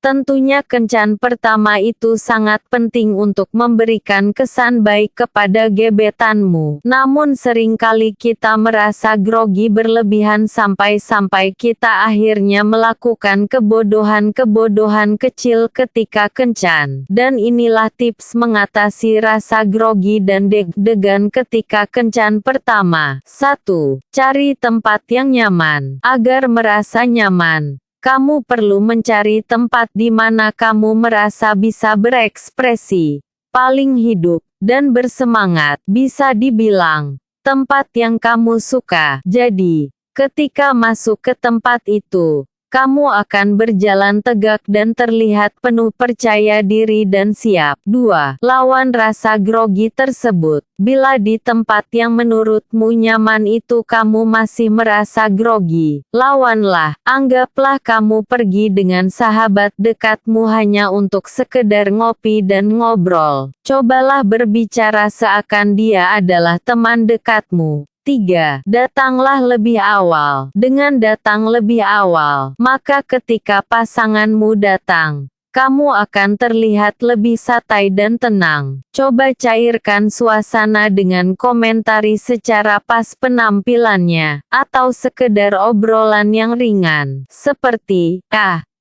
Tentunya kencan pertama itu sangat penting untuk memberikan kesan baik kepada gebetanmu. Namun seringkali kita merasa grogi berlebihan sampai-sampai kita akhirnya melakukan kebodohan-kebodohan kecil ketika kencan. Dan inilah tips mengatasi rasa grogi dan deg-degan ketika kencan pertama. 1. Cari tempat yang nyaman. Agar merasa nyaman, kamu perlu mencari tempat di mana kamu merasa bisa berekspresi, paling hidup, dan bersemangat. Bisa dibilang, tempat yang kamu suka. Jadi, ketika masuk ke tempat itu, kamu akan berjalan tegak dan terlihat penuh percaya diri dan siap. 2. Lawan rasa grogi tersebut. Bila di tempat yang menurutmu nyaman itu kamu masih merasa grogi, lawanlah. Anggaplah kamu pergi dengan sahabat dekatmu hanya untuk sekedar ngopi dan ngobrol. Cobalah berbicara seakan dia adalah teman dekatmu. 3. Datanglah lebih awal. Dengan datang lebih awal, maka ketika pasanganmu datang, kamu akan terlihat lebih santai dan tenang. Coba cairkan suasana dengan komentari secara pas penampilannya, atau sekedar obrolan yang ringan, seperti,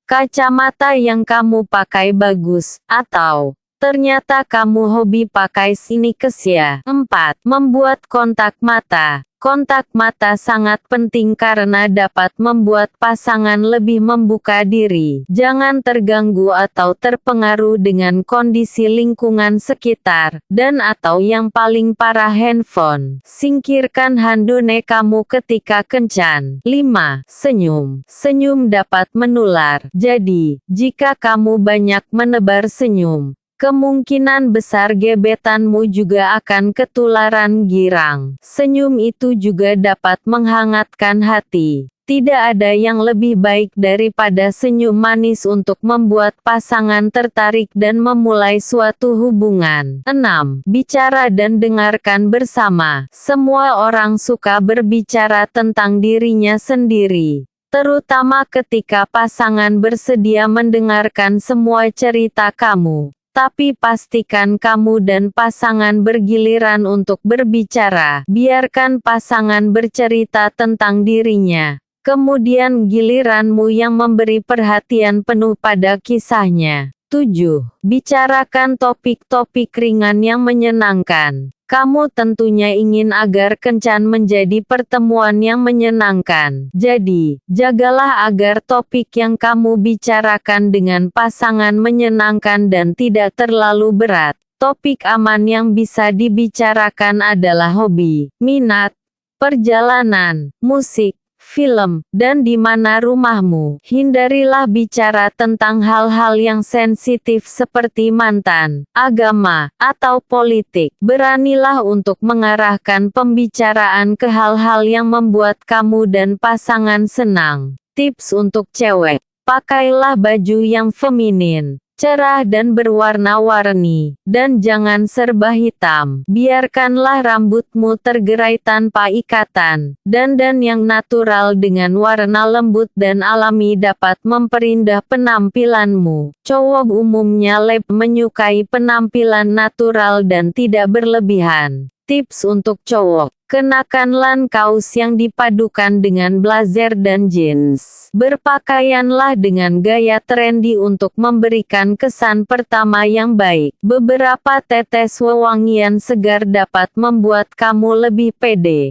kacamata yang kamu pakai bagus, atau ternyata kamu hobi pakai sneakers ya. 4. Membuat kontak mata. Kontak mata sangat penting karena dapat membuat pasangan lebih membuka diri. Jangan terganggu atau terpengaruh dengan kondisi lingkungan sekitar, dan atau yang paling parah handphone. Singkirkan handphone kamu ketika kencan. 5. Senyum. Senyum dapat menular. Jadi, jika kamu banyak menebar senyum, kemungkinan besar gebetanmu juga akan ketularan girang. Senyum itu juga dapat menghangatkan hati. Tidak ada yang lebih baik daripada senyum manis untuk membuat pasangan tertarik dan memulai suatu hubungan. 6. Bicara dan dengarkan bersama. Semua orang suka berbicara tentang dirinya sendiri, terutama ketika pasangan bersedia mendengarkan semua cerita kamu. Tapi pastikan kamu dan pasangan bergiliran untuk berbicara. Biarkan pasangan bercerita tentang dirinya. Kemudian giliranmu yang memberi perhatian penuh pada kisahnya. 7. Bicarakan topik-topik ringan yang menyenangkan. Kamu tentunya ingin agar kencan menjadi pertemuan yang menyenangkan. Jadi, jagalah agar topik yang kamu bicarakan dengan pasangan menyenangkan dan tidak terlalu berat. Topik aman yang bisa dibicarakan adalah hobi, minat, perjalanan, musik, film, dan di mana rumahmu. Hindarilah bicara tentang hal-hal yang sensitif seperti mantan, agama, atau politik. Beranilah untuk mengarahkan pembicaraan ke hal-hal yang membuat kamu dan pasangan senang. Tips untuk cewek: pakailah baju yang feminin, cerah dan berwarna-warni, dan jangan serba hitam. Biarkanlah rambutmu tergerai tanpa ikatan. Dandan yang natural dengan warna lembut dan alami dapat memperindah penampilanmu. Cowok umumnya menyukai penampilan natural dan tidak berlebihan. Tips untuk cowok: kenakanlah kaos yang dipadukan dengan blazer dan jeans. Berpakaianlah dengan gaya trendy untuk memberikan kesan pertama yang baik. Beberapa tetes wewangian segar dapat membuat kamu lebih pede.